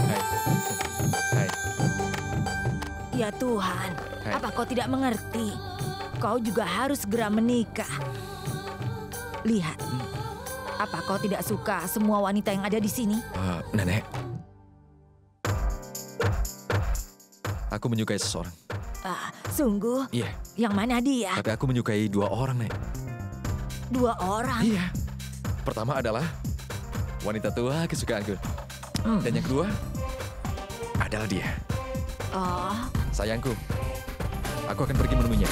Hai. Hai. Ya Tuhan, Hai. apa kau tidak mengerti? Kau juga harus segera menikah. Lihat, apa kau tidak suka semua wanita yang ada di sini? Nenek. Aku menyukai seseorang. Sungguh? Iya. Yang mana dia? Tapi aku menyukai 2 orang, Nek. 2 orang? Iya. Pertama adalah wanita tua kesukaanku. Dan yang kedua adalah dia. Oh. Sayangku, aku akan pergi menemuinya.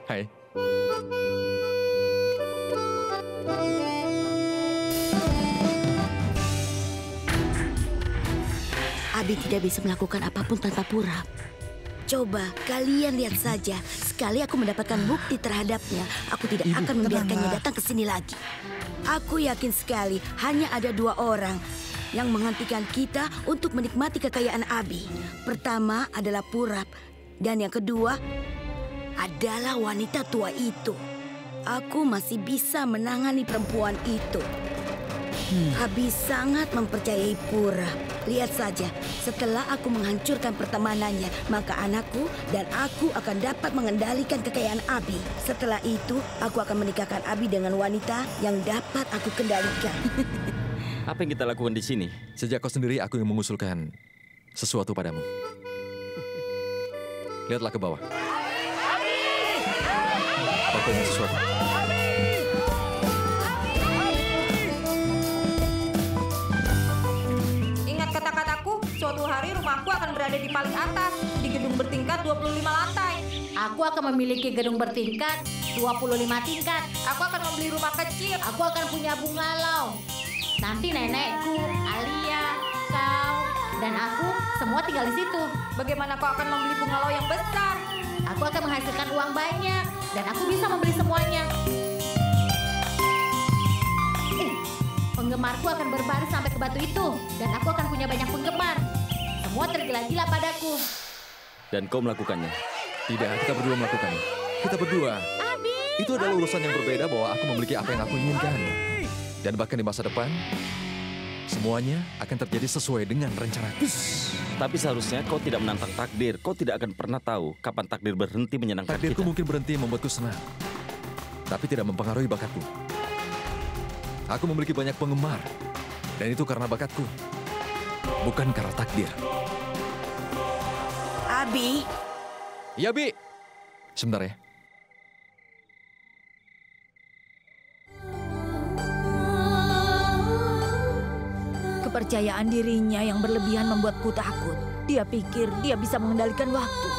Hai. Abi tidak bisa melakukan apapun tanpa Purap. Coba kalian lihat saja, sekali aku mendapatkan bukti terhadapnya, aku tidak akan membiarkannya datang ke sini lagi. Aku yakin sekali hanya ada 2 orang yang menghentikan kita untuk menikmati kekayaan Abi. Pertama adalah Purap, dan yang kedua adalah wanita tua itu. Aku masih bisa menangani perempuan itu. Abi sangat mempercayai Purap. Lihat saja, setelah aku menghancurkan pertemanannya, maka anakku dan aku akan dapat mengendalikan kekayaan Abi. Setelah itu, aku akan menikahkan Abi dengan wanita yang dapat aku kendalikan. Apa yang kita lakukan di sini? Sejak kau sendiri, aku yang mengusulkan sesuatu padamu. Lihatlah ke bawah. Apa kau ingin sesuatu? Ingat kata-kataku, suatu hari rumahku akan berada di paling atas, di gedung bertingkat 25 lantai. Aku akan memiliki gedung bertingkat 25 tingkat. Aku akan membeli rumah kecil. Aku akan punya bungalow. Nanti nenekku, Alia, kau, dan aku semua tinggal di situ. Bagaimana kau akan membeli bungalow yang besar? Aku akan menghasilkan uang banyak, dan aku bisa membeli semuanya. Penggemarku akan berbaris sampai ke batu itu, dan aku akan punya banyak penggemar. Semua tergila-gila padaku. Dan kau melakukannya? Tidak, kita berdua melakukannya. Kita berdua. Itu adalah urusan yang berbeda bahwa aku memiliki apa yang aku inginkan. Dan bahkan di masa depan, semuanya akan terjadi sesuai dengan rencanaku. Tapi seharusnya kau tidak menantang takdir. Kau tidak akan pernah tahu kapan takdir berhenti menyenangkan Takdirku kita. mungkin berhenti membuatku senang, tapi tidak mempengaruhi bakatku. Aku memiliki banyak penggemar, dan itu karena bakatku, bukan karena takdir. Abi. Iya, Bi. Sebentar ya. Kepercayaan dirinya yang berlebihan membuatku takut. Dia pikir dia bisa mengendalikan waktu.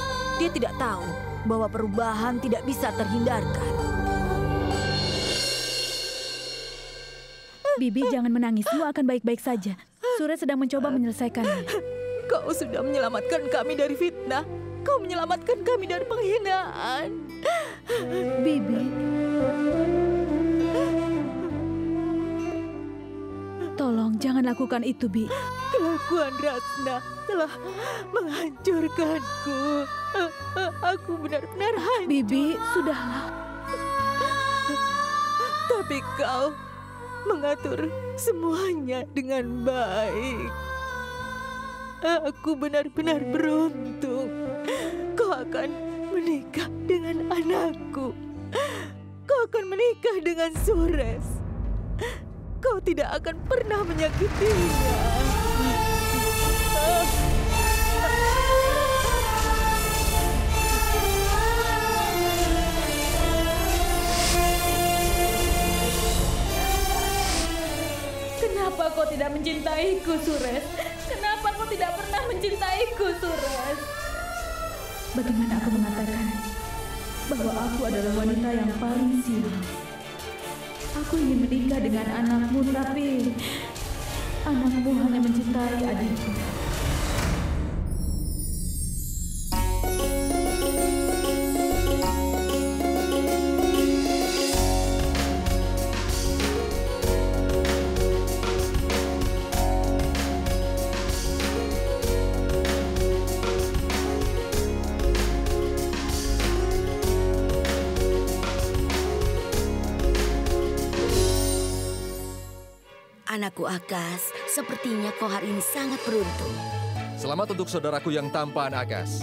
Dia tidak tahu bahwa perubahan tidak bisa terhindarkan. Bibi, jangan menangis. Semua akan baik-baik saja. Suret sedang mencoba menyelesaikannya. Kau sudah menyelamatkan kami dari fitnah. Kau menyelamatkan kami dari penghinaan. Bibi. Tolong, jangan lakukan itu, Bi. Kelakuan Ratna telah menghancurkanku. Aku benar-benar hancur. Bibi, sudahlah. Tapi kau mengatur semuanya dengan baik. Aku benar-benar beruntung. Kau akan menikah dengan anakku. Kau akan menikah dengan Sures. Kau tidak akan pernah menyakitinya. Kenapa kau tidak mencintaiku, Sures? Kenapa kau tidak pernah mencintaiku, Sures? Bagaimana aku mengatakan bahwa aku adalah wanita yang paling sial? Aku ingin menikah dengan anakmu, tapi anakmu hanya mencintai adikku. Anakku Akas, sepertinya kau hari ini sangat beruntung. Selamat untuk saudaraku yang tampan Akas.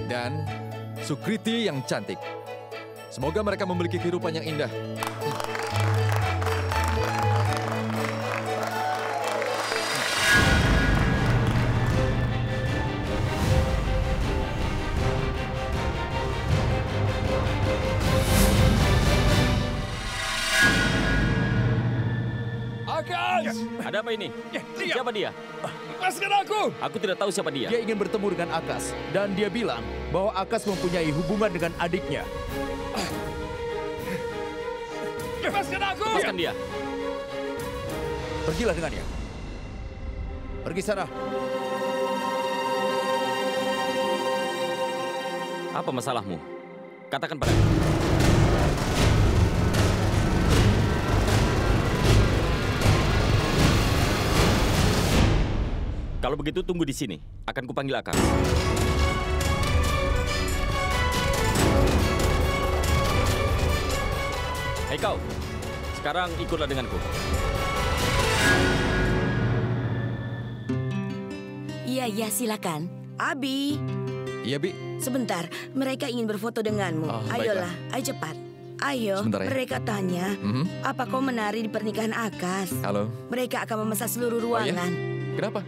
Dan Sukriti yang cantik. Semoga mereka memiliki kehidupan yang indah. Akas! Ada apa ini? Siapa dia? Lepaskan aku! Aku tidak tahu siapa dia. Dia ingin bertemu dengan Akas dan dia bilang bahwa Akas mempunyai hubungan dengan adiknya. Lepaskan aku! Lepaskan dia. Pergilah dengannya. Pergi sana. Apa masalahmu? Katakan padaku. Kalau begitu tunggu di sini. Akan kupanggil Akas. Hei kau, sekarang ikutlah denganku. Iya, silakan. Abi, Iya, Bi. sebentar. Mereka ingin berfoto denganmu. Oh, Ayolah, ayo cepat. Ayo, Sebentar ya. mereka tanya, Mhm. apa kau menari di pernikahan Akas? Halo. Mereka akan memesan seluruh Oh, iya? ruangan. Kenapa?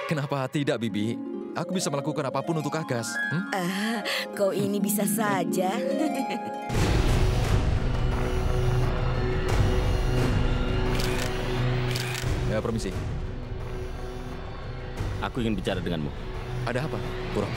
Kenapa tidak, Bibi? Aku bisa melakukan apapun untuk Akas. Kau ini bisa saja. Ya, permisi. Aku ingin bicara denganmu. Ada apa, Purap?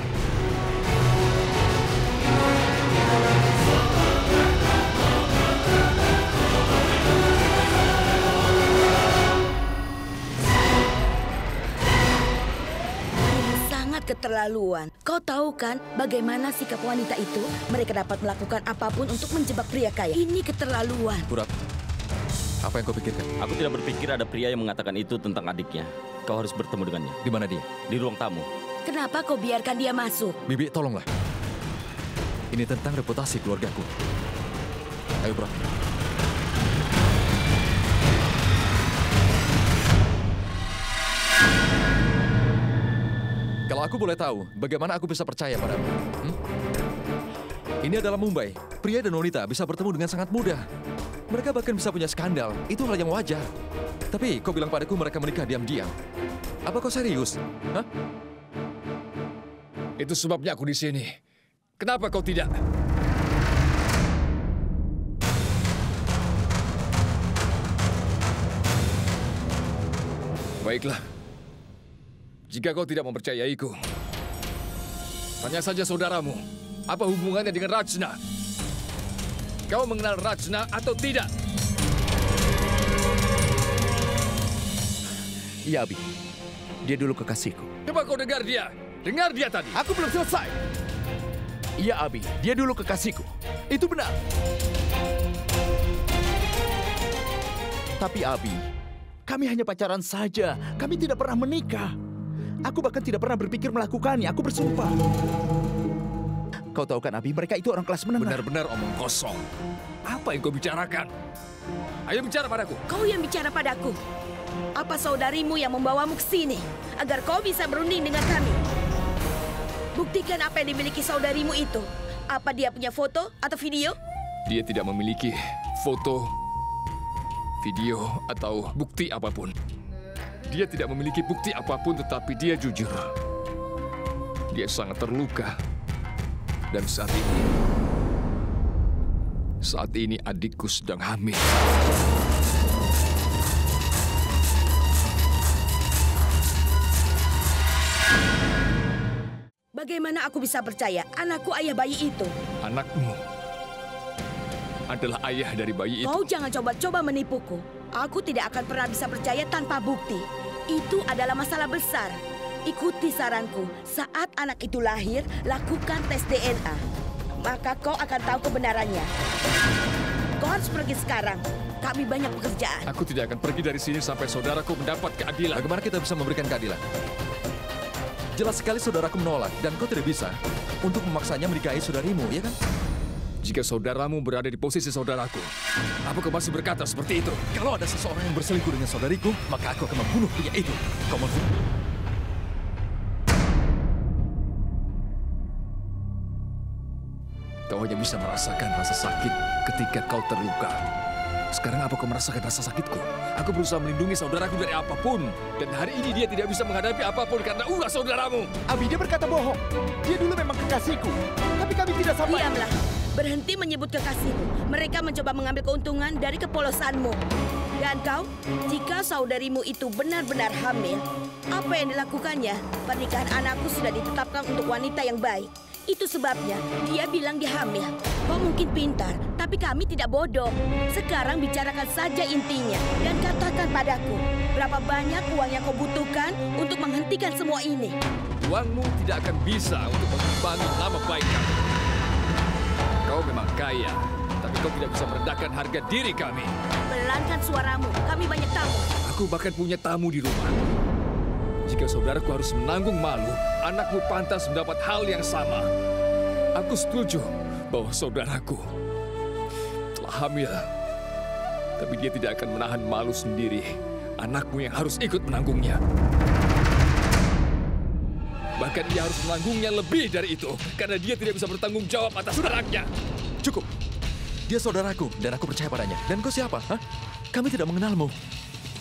Ini sangat keterlaluan. Kau tahu kan bagaimana sikap wanita itu? Mereka dapat melakukan apapun untuk menjebak pria kaya. Ini keterlaluan. Purap, apa yang kau pikirkan? Aku tidak berpikir ada pria yang mengatakan itu tentang adiknya. Kau harus bertemu dengannya. Di mana dia? Di ruang tamu. Kenapa kau biarkan dia masuk? Bibi, tolonglah. Ini tentang reputasi keluargaku. Ayo, Purap. Kalau aku boleh tahu, bagaimana aku bisa percaya padamu? Ini adalah Mumbai. Pria dan wanita bisa bertemu dengan sangat mudah. Mereka bahkan bisa punya skandal. Itu hal yang wajar. Tapi kau bilang padaku mereka menikah diam-diam. Apa kau serius? Hah? Itu sebabnya aku di sini. Kenapa kau tidak? Baiklah. Jika kau tidak mempercayaiku, tanya saja saudaramu. Apa hubungannya dengan Rajna? Kau mengenal Rajna atau tidak? Iya, Abi. Dia dulu kekasihku. Coba kau dengar dia. Dengar dia tadi. Aku belum selesai. Iya, Abi. Dia dulu kekasihku. Itu benar. Tapi, Abi, kami hanya pacaran saja. Kami tidak pernah menikah. Aku bahkan tidak pernah berpikir melakukannya. Aku bersumpah. Kau tahu kan, Abi, mereka itu orang kelas menengah. Benar-benar omong kosong. Apa yang kau bicarakan? Ayo bicara padaku. Kau yang bicara padaku. Apa saudarimu yang membawamu ke sini agar kau bisa berunding dengan kami? Buktikan apa yang dimiliki saudarimu itu. Apa dia punya foto atau video? Dia tidak memiliki foto, video, atau bukti apapun. Dia tidak memiliki bukti apapun, tetapi dia jujur. Dia sangat terluka. Dan saat ini adikku sedang hamil. Bagaimana aku bisa percaya anakku ayah bayi itu? Anakmu adalah ayah dari bayi itu. Kau jangan coba-coba menipuku. Aku tidak akan pernah bisa percaya tanpa bukti. Itu adalah masalah besar. Ikuti saranku. Saat anak itu lahir, lakukan tes DNA. Maka kau akan tahu kebenarannya. Kau harus pergi sekarang. Kami banyak pekerjaan. Aku tidak akan pergi dari sini sampai saudaraku mendapat keadilan. Bagaimana kita bisa memberikan keadilan? Jelas sekali saudaraku menolak dan kau tidak bisa untuk memaksanya menikahi saudarimu, ya kan? Jika saudaramu berada di posisi saudaraku, apakah masih berkata seperti itu? Kalau ada seseorang yang berselingkuh dengan saudariku, maka aku akan membunuh pria itu. Kau mengerti? Kau hanya bisa merasakan rasa sakit ketika kau terluka. Sekarang apa kau merasakan rasa sakitku? Aku berusaha melindungi saudaraku dari apapun. Dan hari ini dia tidak bisa menghadapi apapun karena ulah saudaramu. Abi, dia berkata bohong. Dia dulu memang kekasihku. Tapi kami tidak sampai... Diamlah. Berhenti menyebut kekasihmu. Mereka mencoba mengambil keuntungan dari kepolosanmu. Dan kau, jika saudarimu itu benar-benar hamil, apa yang dilakukannya? Pernikahan anakku sudah ditetapkan untuk wanita yang baik. Itu sebabnya dia bilang dia hamil. Kau mungkin pintar, tapi kami tidak bodoh. Sekarang bicarakan saja intinya dan katakan padaku, berapa banyak uang yang kau butuhkan untuk menghentikan semua ini? Uangmu tidak akan bisa untuk mengimbangi nama baik kamu. Kau memang kaya, tapi kau tidak bisa merendahkan harga diri kami. Pelankan suaramu, kami banyak tamu. Aku bahkan punya tamu di rumah. Jika saudaraku harus menanggung malu, anakmu pantas mendapat hal yang sama. Aku setuju bahwa saudaraku telah hamil. Tapi dia tidak akan menahan malu sendiri. Anakmu yang harus ikut menanggungnya. Bahkan dia harus menanggungnya lebih dari itu. Karena dia tidak bisa bertanggung jawab atas anaknya. Cukup. Dia saudaraku dan aku percaya padanya. Dan kau siapa? Hah? Kami tidak mengenalmu.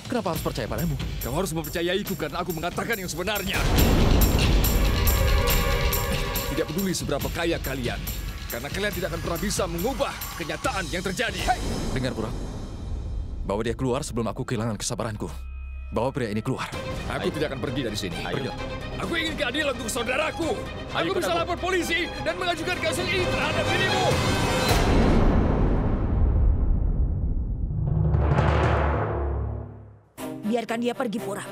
Kenapa harus percaya padamu? Kau harus mempercayaiku karena aku mengatakan yang sebenarnya. Tidak peduli seberapa kaya kalian. Karena kalian tidak akan pernah bisa mengubah kenyataan yang terjadi. Hey! Dengar, Pura. Bawa dia keluar sebelum aku kehilangan kesabaranku. Bawa pria ini keluar. Aku tidak akan pergi dari sini. Pergi. Aku ingin keadilan untuk saudaraku. Aku bisa lapor polisi dan mengajukan kasus ini terhadap dirimu. Biarkan dia pergi, Pura.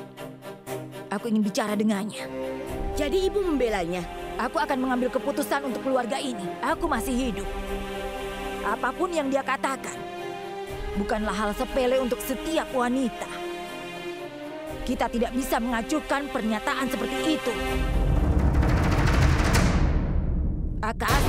Aku ingin bicara dengannya. Jadi ibu membelanya? Aku akan mengambil keputusan untuk keluarga ini. Aku masih hidup. Apapun yang dia katakan, bukanlah hal sepele untuk setiap wanita. Kita tidak bisa mengajukan pernyataan seperti itu. Akas.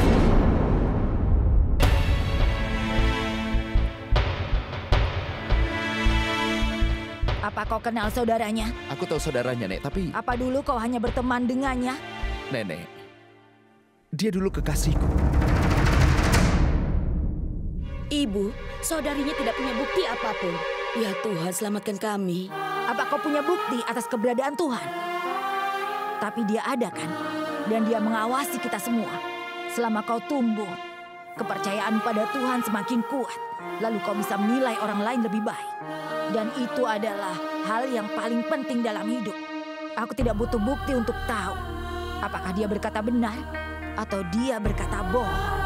Apa kau kenal saudaranya? Aku tahu saudaranya, Nek, tapi... Apa dulu kau hanya berteman dengannya? Nenek, dia dulu kekasihku. Ibu, saudarinya tidak punya bukti apapun. Ya Tuhan, selamatkan kami. Apa kau punya bukti atas keberadaan Tuhan? Tapi dia ada kan? Dan dia mengawasi kita semua. Selama kau tumbuh, kepercayaan pada Tuhan semakin kuat. Lalu kau bisa menilai orang lain lebih baik. Dan itu adalah hal yang paling penting dalam hidup. Aku tidak butuh bukti untuk tahu apakah dia berkata benar atau dia berkata bohong.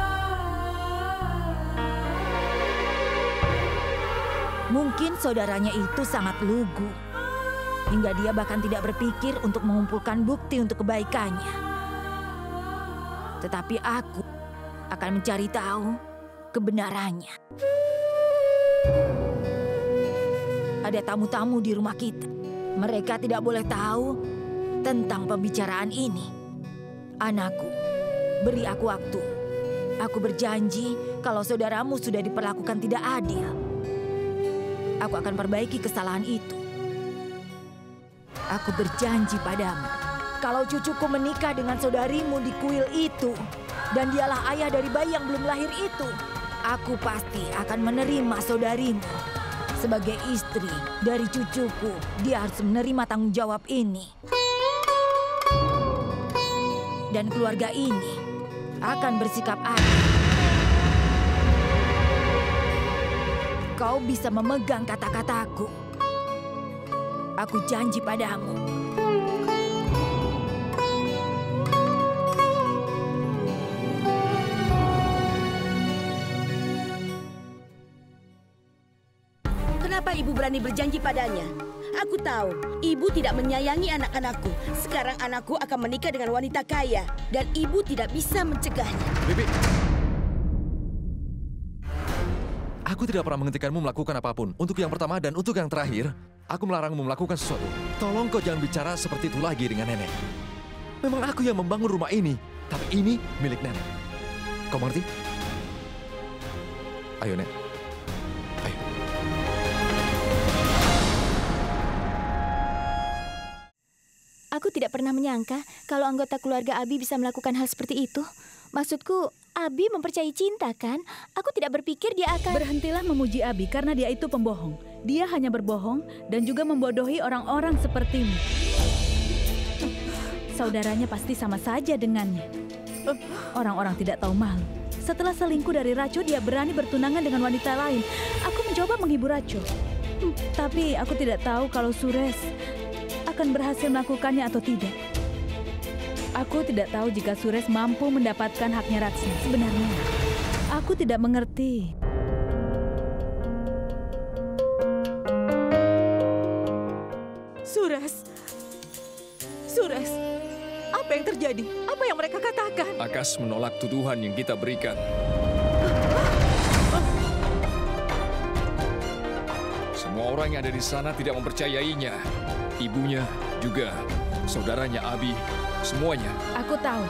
Mungkin saudaranya itu sangat lugu, hingga dia bahkan tidak berpikir untuk mengumpulkan bukti untuk kebaikannya. Tetapi aku akan mencari tahu kebenarannya. Ada tamu-tamu di rumah kita. Mereka tidak boleh tahu tentang pembicaraan ini. Anakku, beri aku waktu. Aku berjanji kalau saudaramu sudah diperlakukan tidak adil, aku akan perbaiki kesalahan itu. Aku berjanji padamu, kalau cucuku menikah dengan saudarimu di kuil itu, dan dialah ayah dari bayi yang belum lahir itu, aku pasti akan menerima saudarimu. Sebagai istri dari cucuku, dia harus menerima tanggung jawab ini. Dan keluarga ini akan bersikap adil. Kau bisa memegang kata-kataku. Aku janji padamu. Kenapa ibu berani berjanji padanya? Aku tahu, ibu tidak menyayangi anak-anakku. Sekarang anakku akan menikah dengan wanita kaya. Dan ibu tidak bisa mencegahnya. Bibi. Aku tidak pernah menghentikanmu melakukan apapun. Untuk yang pertama dan untuk yang terakhir, aku melarangmu melakukan sesuatu. Tolong kau jangan bicara seperti itu lagi dengan nenek. Memang aku yang membangun rumah ini. Tapi ini milik nenek. Kau mengerti? Ayo, Nek. Ayo. Aku tidak pernah menyangka kalau anggota keluarga Abi bisa melakukan hal seperti itu. Maksudku, Abi mempercayai cinta, kan? Aku tidak berpikir dia akan... Berhentilah memuji Abi karena dia itu pembohong. Dia hanya berbohong dan juga membodohi orang-orang sepertimu. Saudaranya pasti sama saja dengannya. Orang-orang tidak tahu malu. Setelah selingkuh dari Raco, dia berani bertunangan dengan wanita lain. Aku mencoba menghibur Raco. Tapi aku tidak tahu kalau Sures akan berhasil melakukannya atau tidak. Aku tidak tahu jika Sures mampu mendapatkan haknya Ratsna. Sebenarnya, aku tidak mengerti. Sures, apa yang terjadi? Apa yang mereka katakan? Akas menolak tuduhan yang kita berikan. Semua orang yang ada di sana tidak mempercayainya. Ibunya, juga saudaranya Abi, semuanya. Aku tahu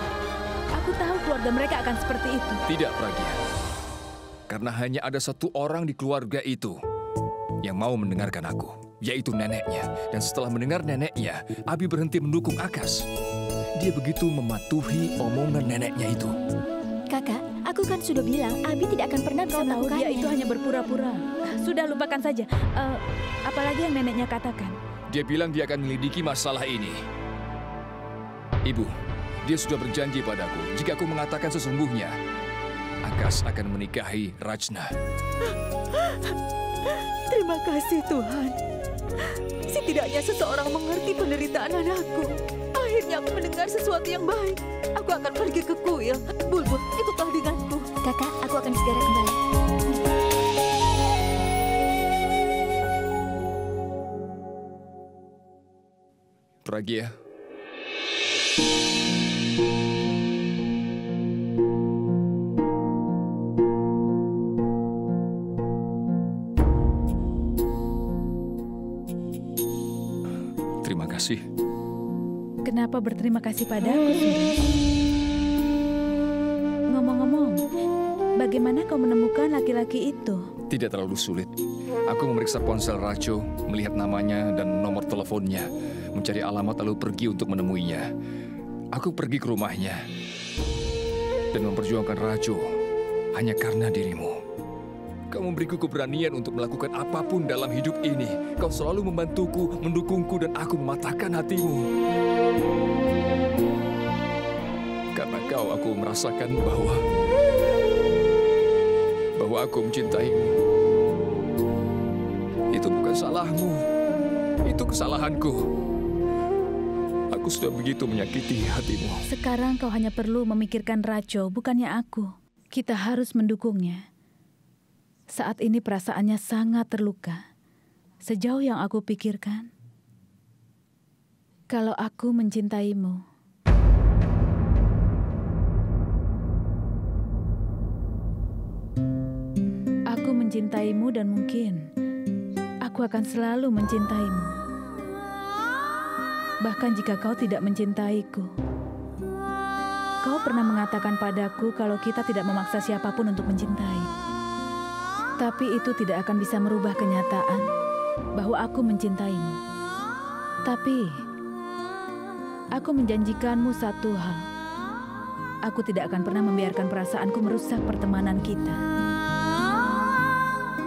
keluarga mereka akan seperti itu. Tidak, Pragya. Karena hanya ada satu orang di keluarga itu yang mau mendengarkan aku, yaitu neneknya. Dan setelah mendengar neneknya, Abi berhenti mendukung Akas. Dia begitu mematuhi omongan neneknya itu. Kakak, aku kan sudah bilang Abi tidak akan pernah bisa melakukannya. Dia itu hanya berpura-pura. Sudah, lupakan saja. Apalagi yang neneknya katakan? Dia bilang dia akan menyelidiki masalah ini. Ibu, dia sudah berjanji padaku jika aku mengatakan sesungguhnya, Akas akan menikahi Rachna. Terima kasih Tuhan. Setidaknya seseorang mengerti penderitaan anakku. Akhirnya aku mendengar sesuatu yang baik. Aku akan pergi ke kuil. Bulbul, ikutlah denganku. Kakak, aku akan segera kembali. Pragya. Terima kasih. Kenapa berterima kasih padaku, Sures? Ngomong-ngomong, bagaimana kau menemukan laki-laki itu? Tidak terlalu sulit. Aku memeriksa ponsel Raco, melihat namanya dan nomor teleponnya, mencari alamat lalu pergi untuk menemuinya. Aku pergi ke rumahnya dan memperjuangkan Raco hanya karena dirimu. Kau memberiku keberanian untuk melakukan apapun dalam hidup ini. Kau selalu membantuku, mendukungku, dan aku mematahkan hatimu. Karena kau, aku merasakan bahwa aku mencintaimu. Itu bukan salahmu. Itu kesalahanku. Aku sudah begitu menyakiti hatimu. Sekarang kau hanya perlu memikirkan Raco, bukannya aku. Kita harus mendukungnya. Saat ini perasaannya sangat terluka. Sejauh yang aku pikirkan, kalau aku mencintaimu, aku mencintaimu dan mungkin aku akan selalu mencintaimu. Bahkan jika kau tidak mencintaiku, kau pernah mengatakan padaku kalau kita tidak memaksa siapapun untuk mencintai. Tapi itu tidak akan bisa merubah kenyataan bahwa aku mencintaimu. Tapi aku menjanjikanmu satu hal. Aku tidak akan pernah membiarkan perasaanku merusak pertemanan kita.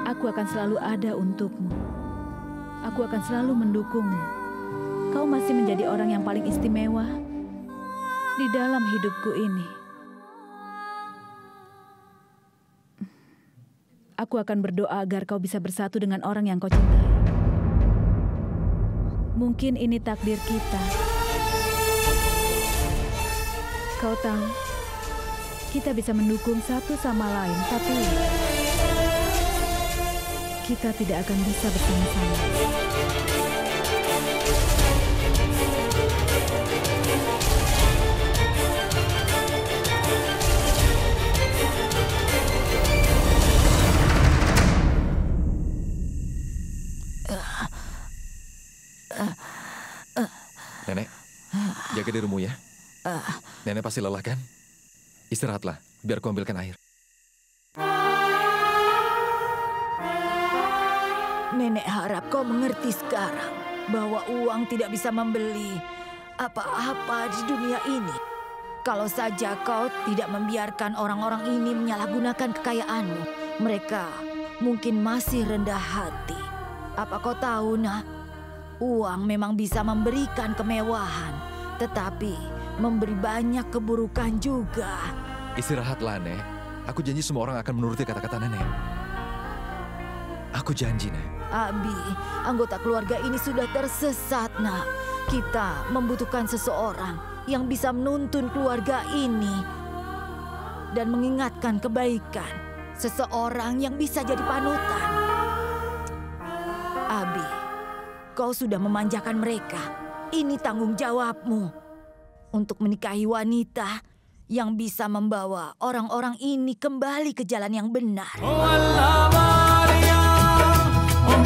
Aku akan selalu ada untukmu. Aku akan selalu mendukungmu. Kau masih menjadi orang yang paling istimewa di dalam hidupku ini. Aku akan berdoa agar kau bisa bersatu dengan orang yang kau cintai. Mungkin ini takdir kita. Kau tahu, kita bisa mendukung satu sama lain, tapi kita tidak akan bisa bersama-sama. Nenek, jaga dirimu ya. Nenek pasti lelah kan? Istirahatlah, biar ku ambilkan air. Nenek harap kau mengerti sekarang bahwa uang tidak bisa membeli apa-apa di dunia ini. Kalau saja kau tidak membiarkan orang-orang ini menyalahgunakan kekayaanmu, mereka mungkin masih rendah hati. Apa kau tahu, nak? Uang memang bisa memberikan kemewahan, tetapi memberi banyak keburukan juga. Istirahatlah, Nek. Aku janji semua orang akan menuruti kata-kata Nenek. Aku janji, Nek. Abi, anggota keluarga ini sudah tersesat, nak. Kita membutuhkan seseorang yang bisa menuntun keluarga ini dan mengingatkan kebaikan. Seseorang yang bisa jadi panutan. Abi, kau sudah memanjakan mereka. Ini tanggung jawabmu untuk menikahi wanita yang bisa membawa orang-orang ini kembali ke jalan yang benar. Oh Allah Maria, oh